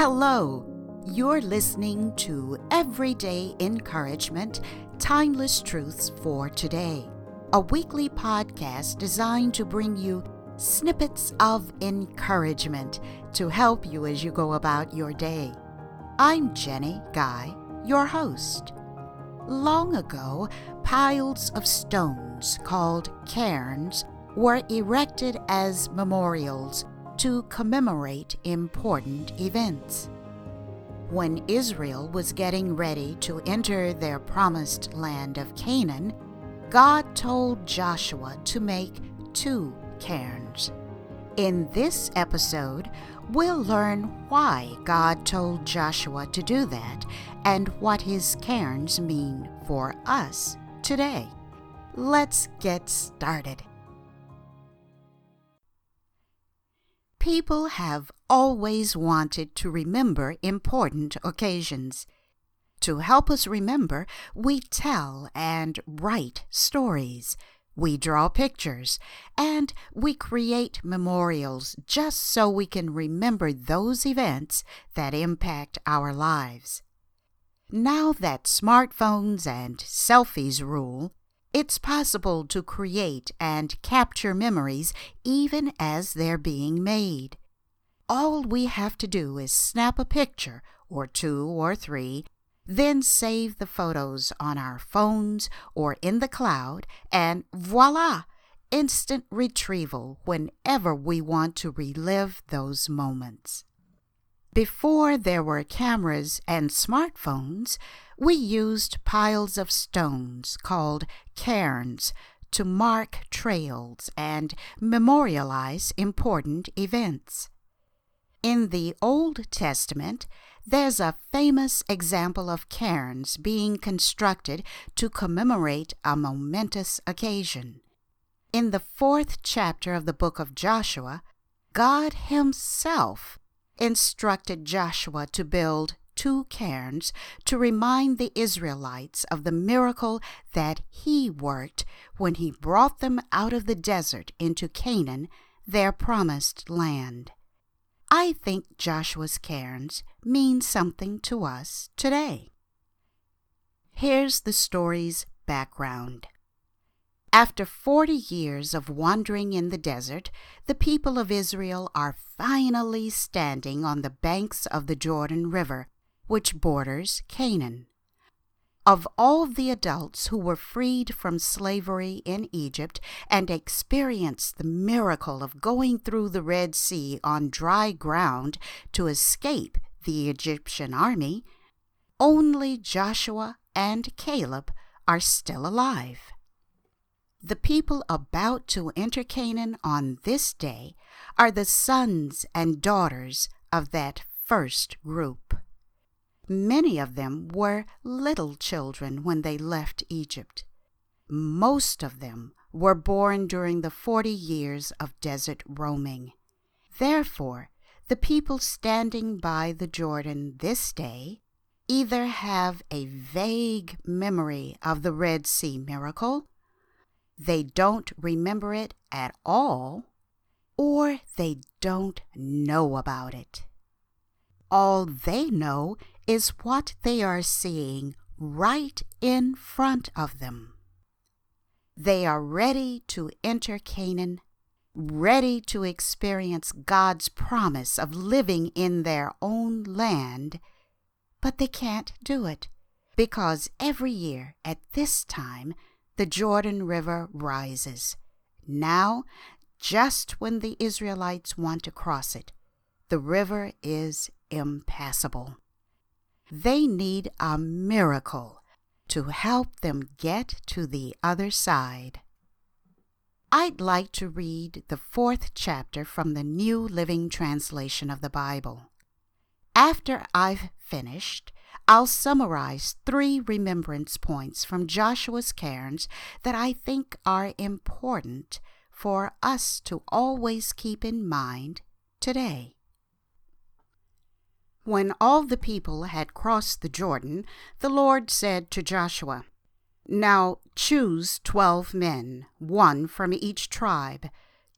Hello, you're listening to Everyday Encouragement, Timeless Truths for Today, a weekly podcast designed to bring you snippets of encouragement to help you as you go about your day. I'm Jenny Guy, your host. Long ago, piles of stones called cairns were erected as memorials to commemorate important events. When Israel was getting ready to enter their Promised Land of Canaan, God told Joshua to make 2 cairns. In this episode, we'll learn why God told Joshua to do that and what his cairns mean for us today. Let's get started. People have always wanted to remember important occasions. To help us remember, we tell and write stories. We draw pictures, and we create memorials just so we can remember those events that impact our lives. Now that smartphones and selfies rule, it's possible to create and capture memories even as they're being made. All we have to do is snap a picture, or 2 or 3, then save the photos on our phones or in the cloud, and voila! Instant retrieval whenever we want to relive those moments. Before there were cameras and smartphones, we used piles of stones called cairns to mark trails and memorialize important events. In the Old Testament, there's a famous example of cairns being constructed to commemorate a momentous occasion. In the 4th chapter of the book of Joshua, God Himself instructed Joshua to build 2 cairns to remind the Israelites of the miracle that He worked when He brought them out of the desert into Canaan, their promised land. I think Joshua's cairns mean something to us today. Here's the story's background. After 40 years of wandering in the desert, the people of Israel are finally standing on the banks of the Jordan River, which borders Canaan. Of all the adults who were freed from slavery in Egypt and experienced the miracle of going through the Red Sea on dry ground to escape the Egyptian army, only Joshua and Caleb are still alive. The people about to enter Canaan on this day are the sons and daughters of that first group. Many of them were little children when they left Egypt. Most of them were born during the 40 years of desert roaming. Therefore, the people standing by the Jordan this day either have a vague memory of the Red Sea miracle, they don't remember it at all, or they don't know about it. All they know is what they are seeing right in front of them. They are ready to enter Canaan, ready to experience God's promise of living in their own land, but they can't do it because every year at this time the Jordan River rises. Now, just when the Israelites want to cross it, the river is impassable. They need a miracle to help them get to the other side. I'd like to read the 4th chapter from the New Living Translation of the Bible. After I've finished, I'll summarize 3 remembrance points from Joshua's cairns that I think are important for us to always keep in mind today. When all the people had crossed the Jordan, the Lord said to Joshua, "Now choose 12 men, 1 from each tribe.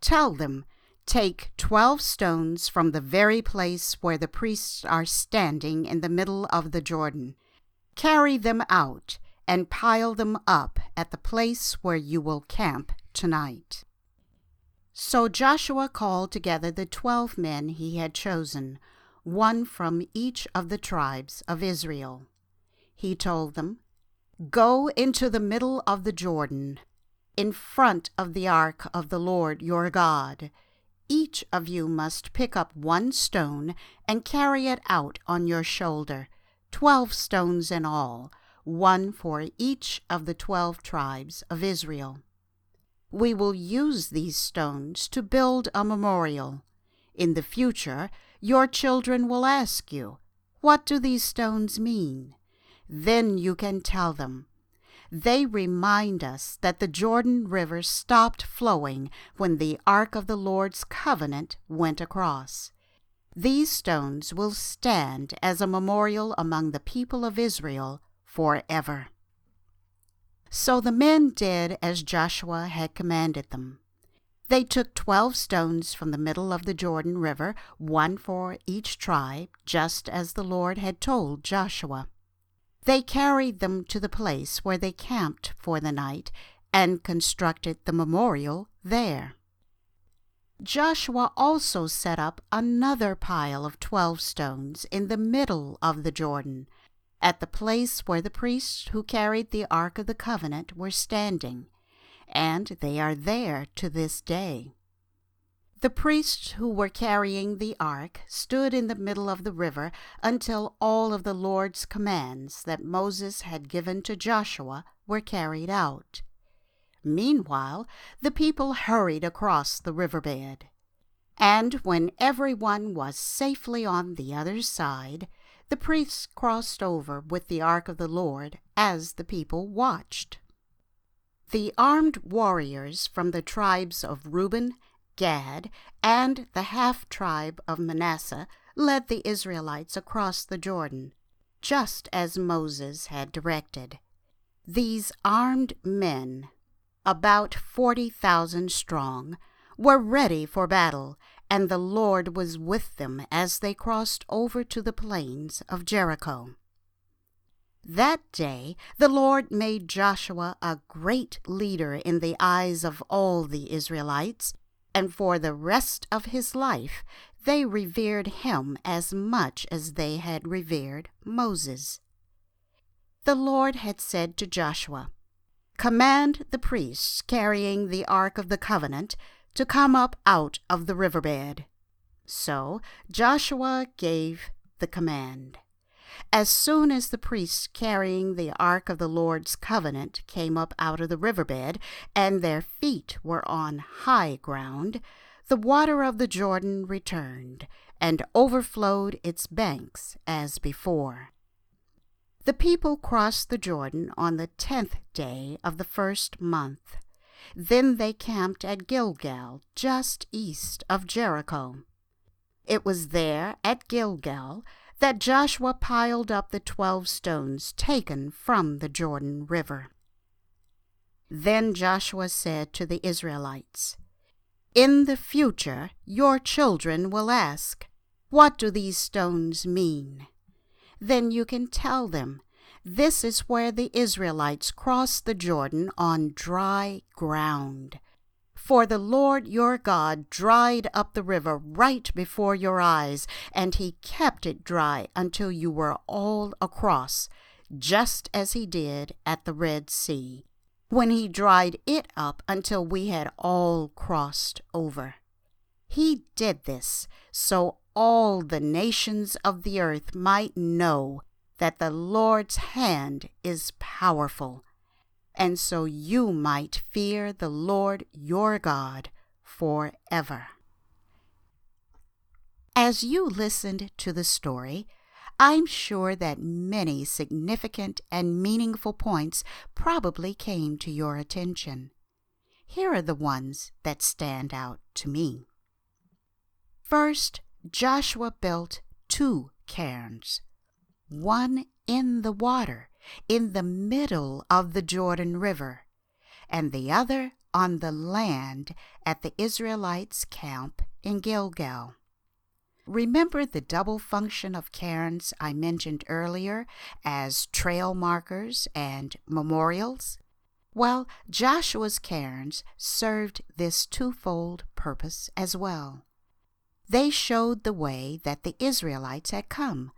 Tell them, Take 12 stones from the very place where the priests are standing in the middle of the Jordan. Carry them out and pile them up at the place where you will camp tonight." So Joshua called together the 12 men he had chosen, one from each of the tribes of Israel. He told them, "Go into the middle of the Jordan, in front of the ark of the Lord your God. Each of you must pick up one stone and carry it out on your shoulder, 12 stones in all, one for each of the 12 tribes of Israel. We will use these stones to build a memorial. In the future, your children will ask you, 'What do these stones mean?' Then you can tell them, 'They remind us that the Jordan River stopped flowing when the Ark of the Lord's covenant went across.' These stones will stand as a memorial among the people of Israel forever." So the men did as Joshua had commanded them. They took 12 stones from the middle of the Jordan River, one for each tribe, just as the Lord had told Joshua. They carried them to the place where they camped for the night and constructed the memorial there. Joshua also set up another pile of 12 stones in the middle of the Jordan, at the place where the priests who carried the Ark of the Covenant were standing, and they are there to this day. The priests who were carrying the ark stood in the middle of the river until all of the Lord's commands that Moses had given to Joshua were carried out. Meanwhile, the people hurried across the riverbed. And when everyone was safely on the other side, the priests crossed over with the ark of the Lord as the people watched. The armed warriors from the tribes of Reuben, Gad, and the half-tribe of Manasseh led the Israelites across the Jordan, just as Moses had directed. These armed men, about 40,000 strong, were ready for battle, and the Lord was with them as they crossed over to the plains of Jericho. That day the Lord made Joshua a great leader in the eyes of all the Israelites, and for the rest of his life they revered him as much as they had revered Moses. The Lord had said to Joshua, "Command the priests carrying the Ark of the Covenant to come up out of the riverbed." So Joshua gave the command. As soon as the priests carrying the Ark of the Lord's covenant came up out of the riverbed, and their feet were on high ground, the water of the Jordan returned, and overflowed its banks as before. The people crossed the Jordan on the 10th day of the first month. Then they camped at Gilgal, just east of Jericho. It was there, at Gilgal, that Joshua piled up the 12 stones taken from the Jordan River. Then Joshua said to the Israelites, "In the future your children will ask, 'What do these stones mean?' Then you can tell them, 'This is where the Israelites crossed the Jordan on dry ground. For the Lord your God dried up the river right before your eyes, and he kept it dry until you were all across, just as he did at the Red Sea, when he dried it up until we had all crossed over. He did this so all the nations of the earth might know that the Lord's hand is powerful, and so you might fear the Lord your God forever." As you listened to the story, I'm sure that many significant and meaningful points probably came to your attention. Here are the ones that stand out to me. First, Joshua built 2 cairns, one in the water, in the middle of the Jordan River, and the other on the land at the Israelites' camp in Gilgal. Remember the double function of cairns I mentioned earlier as trail markers and memorials? Well, Joshua's cairns served this twofold purpose as well. They showed the way that the Israelites had come,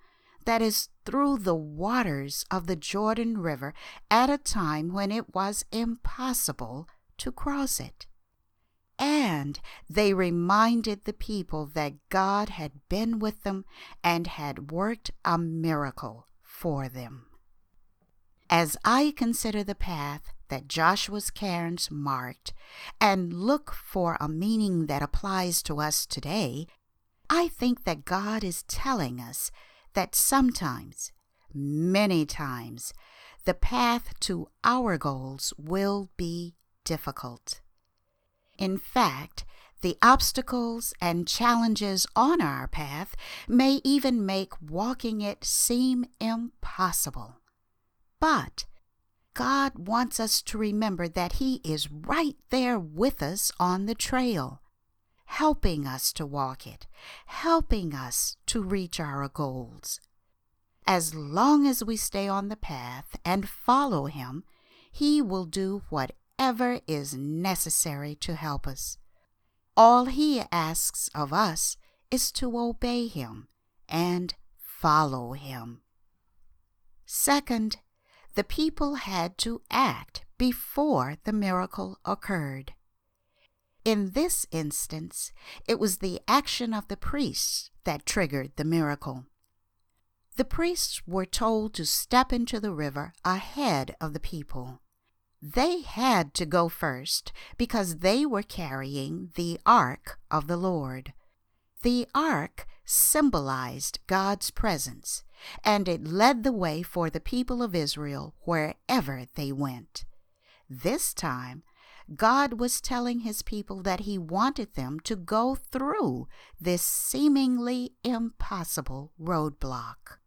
that is, through the waters of the Jordan River at a time when it was impossible to cross it. And they reminded the people that God had been with them and had worked a miracle for them. As I consider the path that Joshua's cairns marked and look for a meaning that applies to us today, I think that God is telling us that sometimes, many times, the path to our goals will be difficult. In fact, the obstacles and challenges on our path may even make walking it seem impossible. But God wants us to remember that He is right there with us on the trail, helping us to walk it, helping us to reach our goals. As long as we stay on the path and follow Him, He will do whatever is necessary to help us. All He asks of us is to obey Him and follow Him. Second, the people had to act before the miracle occurred. In this instance, it was the action of the priests that triggered the miracle. The priests were told to step into the river ahead of the people. They had to go first because they were carrying the Ark of the Lord. The Ark symbolized God's presence, and it led the way for the people of Israel wherever they went. This time, God was telling His people that He wanted them to go through this seemingly impossible roadblock.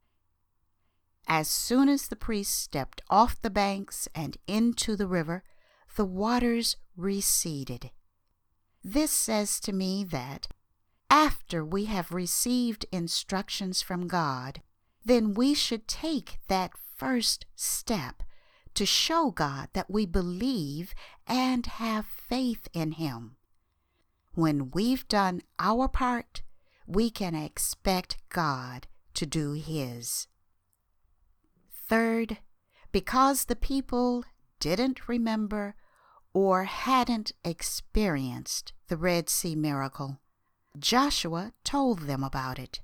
As soon as the priests stepped off the banks and into the river, the waters receded. This says to me that after we have received instructions from God, then we should take that first step to show God that we believe and have faith in Him. When we've done our part, we can expect God to do His. Third, because the people didn't remember or hadn't experienced the Red Sea miracle, Joshua told them about it.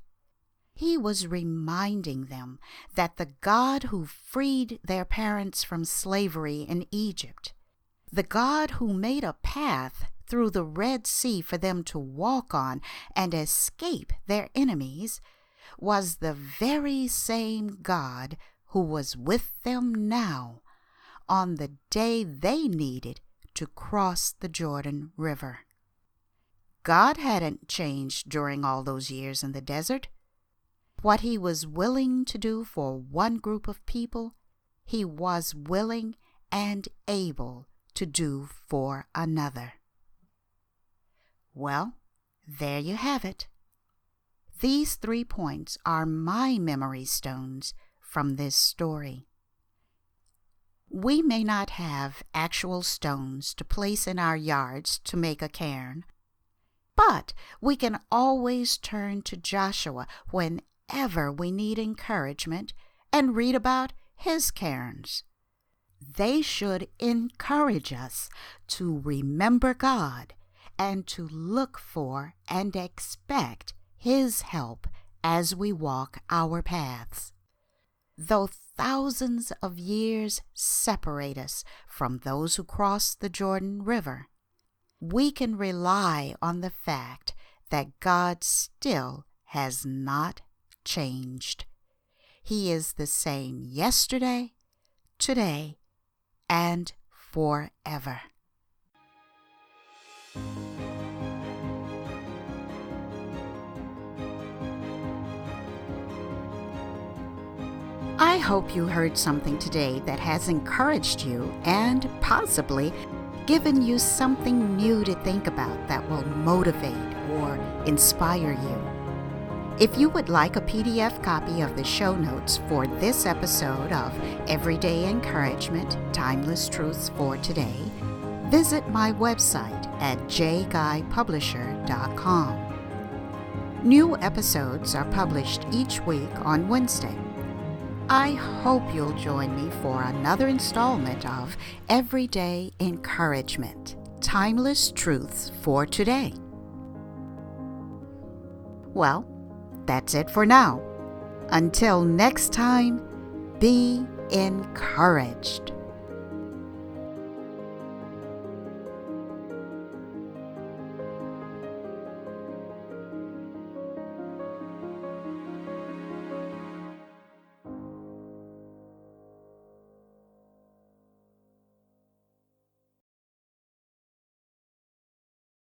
He was reminding them that the God who freed their parents from slavery in Egypt, the God who made a path through the Red Sea for them to walk on and escape their enemies, was the very same God who was with them now on the day they needed to cross the Jordan River. God hadn't changed during all those years in the desert. What He was willing to do for one group of people, He was willing and able to do for another. Well, there you have it. These 3 points are my memory stones from this story. We may not have actual stones to place in our yards to make a cairn, but we can always turn to Joshua whenever we need encouragement and read about his cairns. They should encourage us to remember God and to look for and expect His help as we walk our paths. Though thousands of years separate us from those who cross the Jordan River, we can rely on the fact that God still has not changed. He is the same yesterday, today, and forever. I hope you heard something today that has encouraged you and possibly given you something new to think about that will motivate or inspire you. If you would like a PDF copy of the show notes for this episode of Everyday Encouragement, Timeless Truths for Today, visit my website at jguypublisher.com. New episodes are published each week on Wednesday. I hope you'll join me for another installment of Everyday Encouragement, Timeless Truths for Today. Well, that's it for now. Until next time, be encouraged.